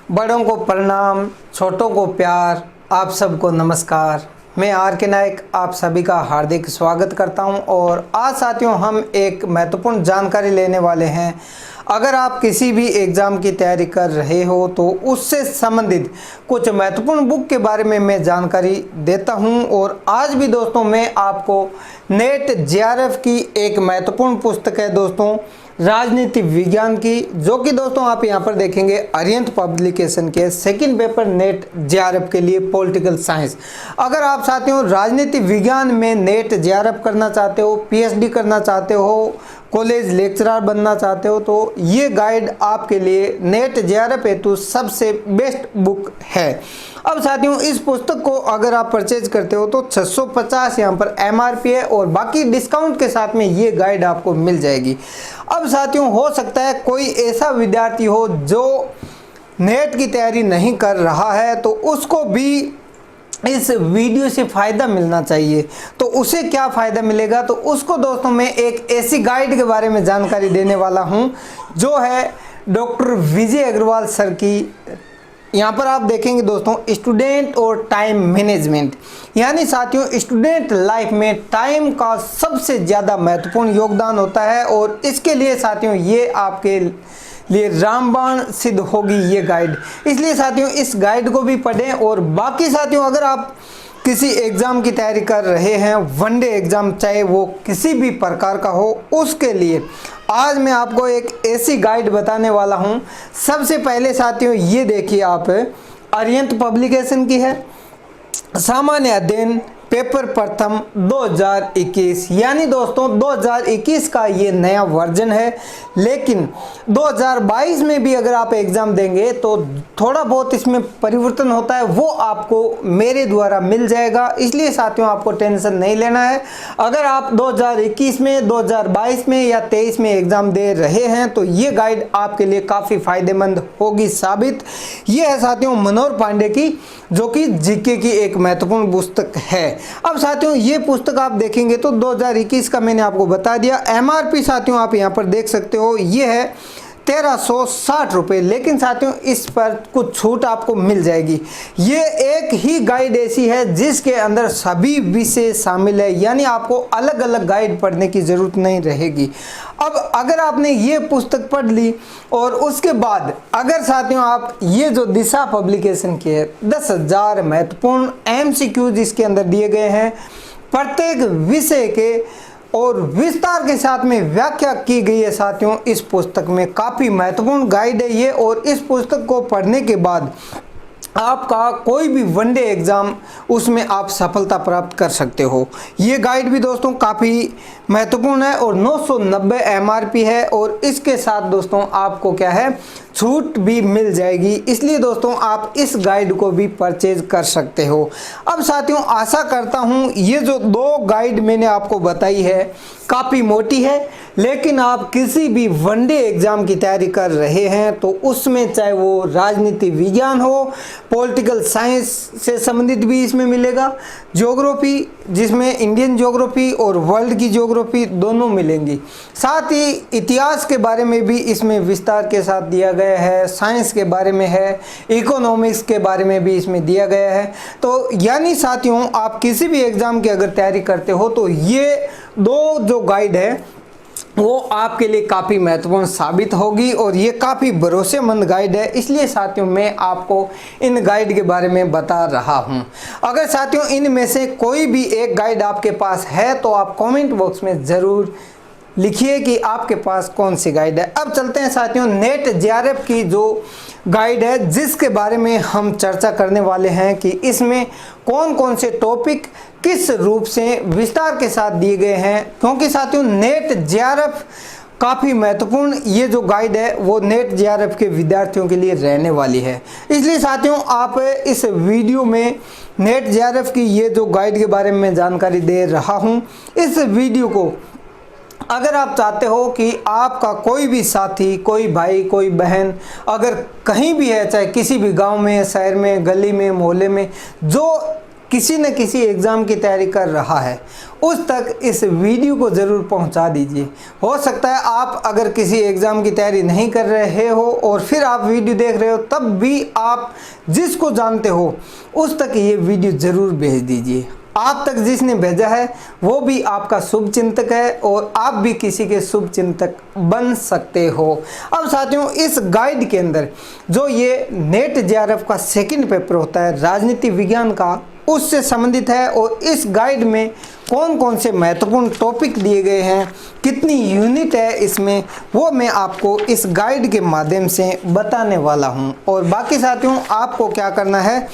बड़ों को प्रणाम, छोटों को प्यार, आप सबको नमस्कार। मैं आर के नायक आप सभी का हार्दिक स्वागत करता हूं और आज साथियों हम एक महत्वपूर्ण जानकारी लेने वाले हैं। अगर आप किसी भी एग्ज़ाम की तैयारी कर रहे हो तो उससे संबंधित कुछ महत्वपूर्ण बुक के बारे में मैं जानकारी देता हूं। और आज भी दोस्तों मैं आपको नेट जेआरएफ की एक महत्वपूर्ण पुस्तक है दोस्तों, राजनीति विज्ञान की, जो कि दोस्तों आप यहाँ पर देखेंगे अरिहंत पब्लिकेशन के सेकंड पेपर नेट जेआरएफ के लिए पॉलिटिकल साइंस। अगर आप साथियों राजनीति विज्ञान में नेट जेआरएफ करना चाहते हो, पीएचडी करना चाहते हो, कॉलेज लेक्चरर बनना चाहते हो तो ये गाइड आपके लिए नेट जेआरएफ हेतु सबसे बेस्ट बुक है। अब साथियों इस पुस्तक को अगर आप परचेज करते हो तो 650 यहाँ पर एमआरपी है और बाकी डिस्काउंट के साथ में ये गाइड आपको मिल जाएगी। अब साथियों हो सकता है कोई ऐसा विद्यार्थी हो जो नेट की तैयारी नहीं कर रहा है तो उसको भी इस वीडियो से फ़ायदा मिलना चाहिए। तो उसे क्या फ़ायदा मिलेगा, तो उसको दोस्तों मैं एक ऐसी गाइड के बारे में जानकारी देने वाला हूं जो है डॉक्टर विजय अग्रवाल सर की। यहाँ पर आप देखेंगे दोस्तों स्टूडेंट और टाइम मैनेजमेंट, यानी साथियों स्टूडेंट लाइफ में टाइम का सबसे ज़्यादा महत्वपूर्ण योगदान होता है और इसके लिए साथियों ये आपके लिए रामबाण सिद्ध होगी ये गाइड। इसलिए साथियों इस गाइड को भी पढ़ें। और बाकी साथियों अगर आप किसी एग्ज़ाम की तैयारी कर रहे हैं, वनडे एग्ज़ाम चाहे वो किसी भी प्रकार का हो, उसके लिए आज मैं आपको एक ऐसी गाइड बताने वाला हूं। सबसे पहले साथियों ये देखिए आप, अरिहंत पब्लिकेशन की है, सामान्य अध्ययन पेपर प्रथम 2021, यानी दोस्तों 2021 का ये नया वर्जन है। लेकिन 2022 में भी अगर आप एग्ज़ाम देंगे तो थोड़ा बहुत इसमें परिवर्तन होता है, वो आपको मेरे द्वारा मिल जाएगा। इसलिए साथियों आपको टेंशन नहीं लेना है। अगर आप 2021 में, 2022 में या 23 में एग्ज़ाम दे रहे हैं तो ये गाइड आपके लिए काफ़ी फ़ायदेमंद होगी साबित। ये है साथियों मनोहर पांडे की, जो कि जीके की एक महत्वपूर्ण पुस्तक है। अब साथियों ये पुस्तक आप देखेंगे तो 2021 का मैंने आपको बता दिया। एमआरपी साथियों आप यहाँ पर देख सकते हो ये है 1360 रुपये, लेकिन साथियों इस पर कुछ छूट आपको मिल जाएगी। ये एक ही गाइड ऐसी है जिसके अंदर सभी विषय शामिल है, यानी आपको अलग अलग गाइड पढ़ने की ज़रूरत नहीं रहेगी। अब अगर आपने ये पुस्तक पढ़ ली और उसके बाद अगर साथियों आप ये जो दिशा पब्लिकेशन की है 10,000 महत्वपूर्ण एमसीक्यूज इसके अंदर दिए गए हैं, प्रत्येक विषय के और विस्तार के साथ में व्याख्या की गई है साथियों इस पुस्तक में। काफ़ी महत्वपूर्ण गाइड है ये और इस पुस्तक को पढ़ने के बाद आपका कोई भी वनडे एग्ज़ाम उसमें आप सफलता प्राप्त कर सकते हो। ये गाइड भी दोस्तों काफ़ी महत्वपूर्ण है और 990 एमआरपी है और इसके साथ दोस्तों आपको क्या है छूट भी मिल जाएगी। इसलिए दोस्तों आप इस गाइड को भी परचेज कर सकते हो। अब साथियों आशा करता हूँ ये जो दो गाइड मैंने आपको बताई है काफ़ी मोटी है, लेकिन आप किसी भी वनडे एग्ज़ाम की तैयारी कर रहे हैं तो उसमें चाहे वो राजनीति विज्ञान हो, पॉलिटिकल साइंस से संबंधित भी इसमें मिलेगा, ज्योग्राफी जिसमें इंडियन ज्योग्राफी और वर्ल्ड की ज्योग्राफी दोनों मिलेंगी, साथ ही इतिहास के बारे में भी इसमें विस्तार के साथ दिया गया है, साइंस के बारे में है, इकोनॉमिक्स के बारे में भी इसमें दिया गया है। तो यानी साथियों आप किसी भी एग्ज़ाम की अगर तैयारी करते हो तो ये दो जो गाइड है वो आपके लिए काफ़ी महत्वपूर्ण साबित होगी और ये काफ़ी भरोसेमंद गाइड है। इसलिए साथियों मैं आपको इन गाइड के बारे में बता रहा हूँ। अगर साथियों इनमें से कोई भी एक गाइड आपके पास है तो आप कमेंट बॉक्स में ज़रूर लिखिए कि आपके पास कौन सी गाइड है। अब चलते हैं साथियों नेट जेआरएफ की जो गाइड है जिसके बारे में हम चर्चा करने वाले हैं कि इसमें कौन कौन से टॉपिक किस रूप से विस्तार के साथ दिए गए हैं। क्योंकि साथियों नेट जेआरएफ काफ़ी महत्वपूर्ण ये जो गाइड है वो नेट जेआरएफ के विद्यार्थियों के लिए रहने वाली है। इसलिए साथियों आप इस वीडियो में नेट जेआरएफ की ये जो गाइड के बारे में जानकारी दे रहा हूँ, इस वीडियो को अगर आप चाहते हो कि आपका कोई भी साथी, कोई भाई, कोई बहन अगर कहीं भी है, चाहे किसी भी गांव में, शहर में, गली में, मोहल्ले में, जो किसी न किसी एग्ज़ाम की तैयारी कर रहा है उस तक इस वीडियो को ज़रूर पहुंचा दीजिए। हो सकता है आप अगर किसी एग्ज़ाम की तैयारी नहीं कर रहे हो और फिर आप वीडियो देख रहे हो, तब भी आप जिसको जानते हो उस तक ये वीडियो ज़रूर भेज दीजिए। आप तक जिसने भेजा है वो भी आपका शुभ चिंतक है और आप भी किसी के शुभ चिंतक बन सकते हो। अब साथियों, इस गाइड के अंदर जो ये नेट जेआरएफ का सेकंड पेपर होता है राजनीति विज्ञान का, उससे संबंधित है और इस गाइड में कौन कौन से महत्वपूर्ण टॉपिक दिए गए हैं, कितनी यूनिट है इसमें, वो मैं आपको इस गाइड के माध्यम से बताने वाला हूं। और बाकी साथियों, आपको क्या करना है,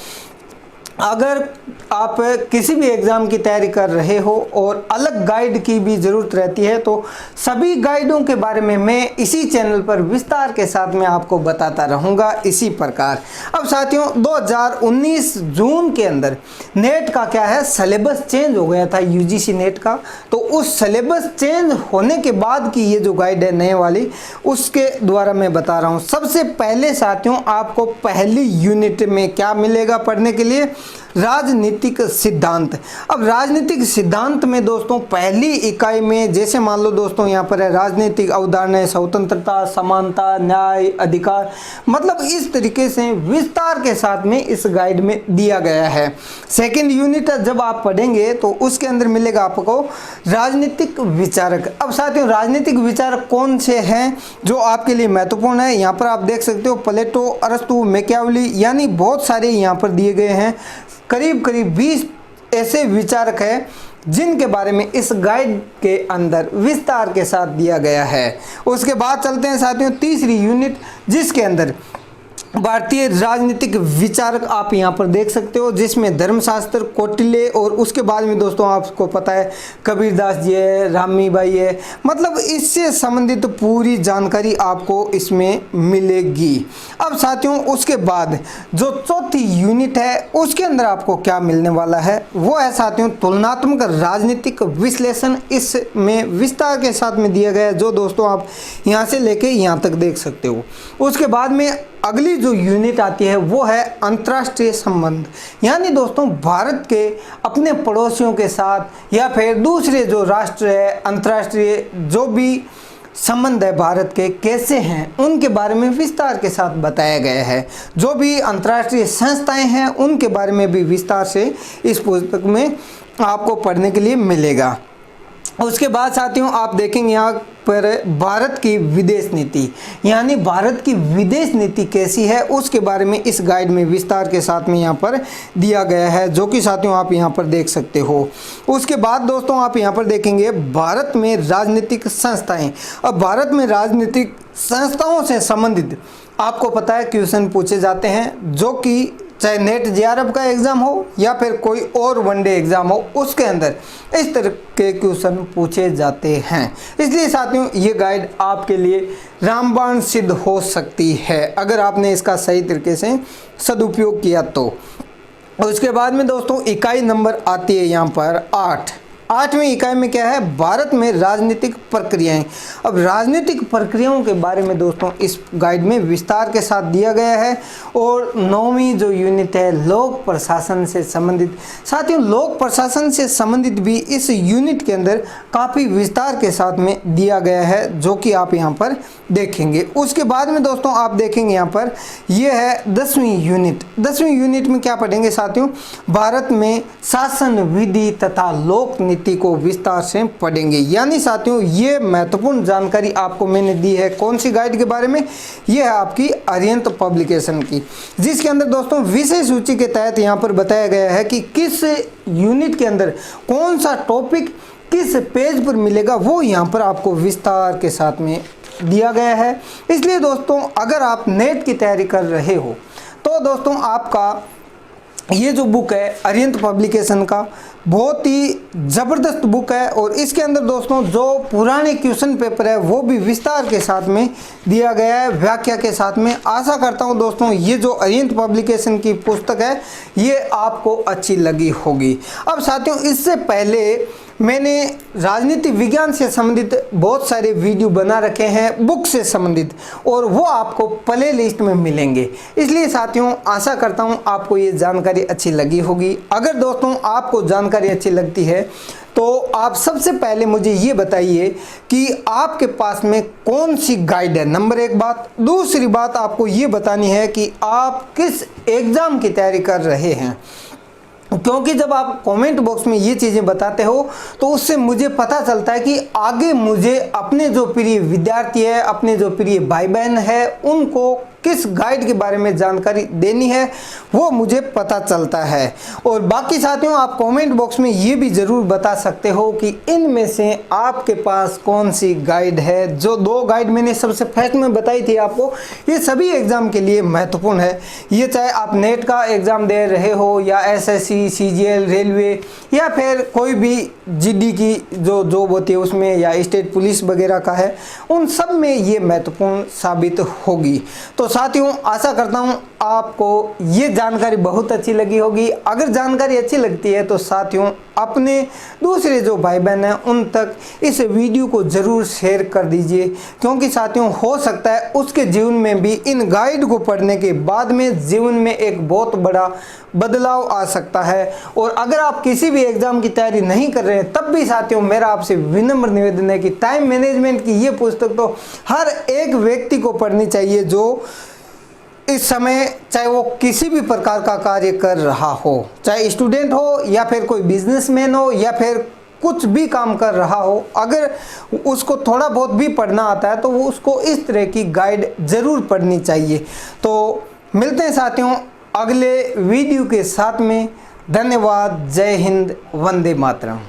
अगर आप किसी भी एग्ज़ाम की तैयारी कर रहे हो और अलग गाइड की भी ज़रूरत रहती है, तो सभी गाइडों के बारे में मैं इसी चैनल पर विस्तार के साथ में आपको बताता रहूँगा इसी प्रकार। अब साथियों, 2019 जून के अंदर नेट का क्या है, सिलेबस चेंज हो गया था यूजीसी नेट का। तो उस सिलेबस चेंज होने के बाद की ये जो गाइड है नए वाली, उसके द्वारा मैं बता रहा हूँ। सबसे पहले साथियों, आपको पहली यूनिट में क्या मिलेगा पढ़ने के लिए, राजनीतिक सिद्धांत। अब राजनीतिक सिद्धांत में दोस्तों पहली इकाई में, जैसे मान लो दोस्तों यहाँ पर है राजनीतिक अवधारणाएं, स्वतंत्रता, समानता, न्याय, अधिकार, मतलब इस तरीके से विस्तार के साथ में इस गाइड में दिया गया है। सेकंड यूनिट जब आप पढ़ेंगे तो उसके अंदर मिलेगा आपको राजनीतिक विचारक। अब साथियों, राजनीतिक विचारक कौन से हैं जो आपके लिए महत्वपूर्ण है, यहाँ पर आप देख सकते हो प्लेटो, अरस्तु, मैकियावेली, यानी बहुत सारे यहाँ पर दिए गए हैं। करीब करीब 20 ऐसे विचारक हैं जिनके बारे में इस गाइड के अंदर विस्तार के साथ दिया गया है। उसके बाद चलते हैं साथियों तीसरी यूनिट, जिसके अंदर भारतीय राजनीतिक विचारक आप यहाँ पर देख सकते हो, जिसमें धर्मशास्त्र, कौटिल्य और उसके बाद में दोस्तों आपको पता है कबीरदास जी है, रामीबाई है, मतलब इससे संबंधित पूरी जानकारी आपको इसमें मिलेगी। अब साथियों, उसके बाद जो चौथी यूनिट है उसके अंदर आपको क्या मिलने वाला है, वो है साथियों तुलनात्मक राजनीतिक विश्लेषण। इसमें विस्तार के साथ में दिया गया है, जो दोस्तों आप यहाँ से लेके यहाँ तक देख सकते हो। उसके बाद में अगली जो यूनिट आती है वो है अंतर्राष्ट्रीय संबंध, यानी दोस्तों भारत के अपने पड़ोसियों के साथ या फिर दूसरे जो राष्ट्र है, अंतर्राष्ट्रीय जो भी संबंध है भारत के कैसे हैं, उनके बारे में विस्तार के साथ बताया गया है। जो भी अंतर्राष्ट्रीय संस्थाएं हैं उनके बारे में भी विस्तार से इस पुस्तक में आपको पढ़ने के लिए मिलेगा। उसके बाद साथियों आप देखेंगे यहाँ पर भारत की विदेश नीति, यानी भारत की विदेश नीति कैसी है उसके बारे में इस गाइड में विस्तार के साथ में यहाँ पर दिया गया है, जो कि साथियों आप यहाँ पर देख सकते हो। उसके बाद दोस्तों आप यहाँ पर देखेंगे भारत में राजनीतिक संस्थाएं। अब भारत में राजनीतिक संस्थाओं से संबंधित आपको पता है क्वेश्चन पूछे जाते हैं, जो कि चाहे नेट जेआरएफ का एग्ज़ाम हो या फिर कोई और वनडे एग्ज़ाम हो, उसके अंदर इस तरह के क्वेश्चन पूछे जाते हैं। इसलिए साथियों ये गाइड आपके लिए रामबाण सिद्ध हो सकती है अगर आपने इसका सही तरीके से सदुपयोग किया तो। उसके बाद में दोस्तों इकाई नंबर आती है यहाँ पर 8वीं इकाई में क्या है, भारत में राजनीतिक प्रक्रियाएं। अब राजनीतिक प्रक्रियाओं के बारे में दोस्तों इस गाइड में विस्तार के साथ दिया गया है। और 9वीं जो यूनिट है लोक प्रशासन से संबंधित, साथियों लोक प्रशासन से संबंधित भी इस यूनिट के अंदर काफ़ी विस्तार के साथ में दिया गया है, जो कि आप यहाँ पर देखेंगे। उसके बाद में दोस्तों आप देखेंगे यहाँ पर ये है 10वीं यूनिट। 10वीं यूनिट में क्या पढ़ेंगे साथियों, भारत में शासन विधि तथा लोक नीति को विस्तार से पढ़ेंगे। यानी साथियों ये महत्वपूर्ण जानकारी आपको मैंने दी है कौन सी गाइड के बारे में, ये है आपकी आर्यंत पब्लिकेशन की, जिसके अंदर दोस्तों विषय सूची के तहत यहाँ पर बताया गया है कि किस यूनिट के अंदर कौन सा टॉपिक किस पेज पर मिलेगा, वो यहाँ पर आपको विस्तार के साथ में दिया गया है। इसलिए दोस्तों अगर आप नेट की तैयारी कर रहे हो तो दोस्तों आपका ये जो बुक है आर्यंत पब्लिकेशन का बहुत ही ज़बरदस्त बुक है। और इसके अंदर दोस्तों जो पुराने क्वेश्चन पेपर है वो भी विस्तार के साथ में दिया गया है, व्याख्या के साथ में। आशा करता हूँ दोस्तों ये जो आर्यंत पब्लिकेशन की पुस्तक है ये आपको अच्छी लगी होगी। अब साथियों इससे पहले मैंने राजनीति विज्ञान से संबंधित बहुत सारे वीडियो बना रखे हैं बुक से संबंधित, और वो आपको प्ले लिस्ट में मिलेंगे। इसलिए साथियों आशा करता हूँ आपको ये जानकारी अच्छी लगी होगी। अगर दोस्तों आपको जानकारी अच्छी लगती है तो आप सबसे पहले मुझे ये बताइए कि आपके पास में कौन सी गाइड है, नंबर 1 बात। दूसरी बात आपको ये बतानी है कि आप किस एग्ज़ाम की तैयारी कर रहे हैं, क्योंकि जब आप कमेंट बॉक्स में ये चीज़ें बताते हो तो उससे मुझे पता चलता है कि आगे मुझे अपने जो प्रिय विद्यार्थी है, अपने जो प्रिय भाई बहन है, उनको किस गाइड के बारे में जानकारी देनी है वो मुझे पता चलता है। और बाकी साथियों आप कमेंट बॉक्स में ये भी ज़रूर बता सकते हो कि इनमें से आपके पास कौन सी गाइड है। जो 2 गाइड मैंने सबसे फर्स्ट में बताई थी आपको, ये सभी एग्ज़ाम के लिए महत्वपूर्ण है। ये चाहे आप नेट का एग्ज़ाम दे रहे हो या SSC, CGL, रेलवे या फिर कोई भी GD की जो जॉब होती है उसमें, या स्टेट पुलिस वगैरह का है, उन सब में ये महत्वपूर्ण साबित होगी। तो साथियों आशा करता हूँ आपको ये जानकारी बहुत अच्छी लगी होगी। अगर जानकारी अच्छी लगती है तो साथियों अपने दूसरे जो भाई बहन हैं उन तक इस वीडियो को ज़रूर शेयर कर दीजिए, क्योंकि साथियों हो सकता है उसके जीवन में भी इन गाइड को पढ़ने के बाद में जीवन में एक बहुत बड़ा बदलाव आ सकता है। और अगर आप किसी भी एग्ज़ाम की तैयारी नहीं कर रहे हैं तब भी साथियों मेरा आपसे विनम्र निवेदन है कि टाइम मैनेजमेंट की ये पुस्तक तो हर एक व्यक्ति को पढ़नी चाहिए जो इस समय चाहे वो किसी भी प्रकार का कार्य कर रहा हो, चाहे स्टूडेंट हो या फिर कोई बिजनेसमैन हो या फिर कुछ भी काम कर रहा हो। अगर उसको थोड़ा बहुत भी पढ़ना आता है तो वो उसको इस तरह की गाइड ज़रूर पढ़नी चाहिए। तो मिलते हैं साथियों अगले वीडियो के साथ में। धन्यवाद। जय हिंद, वंदे मातरम।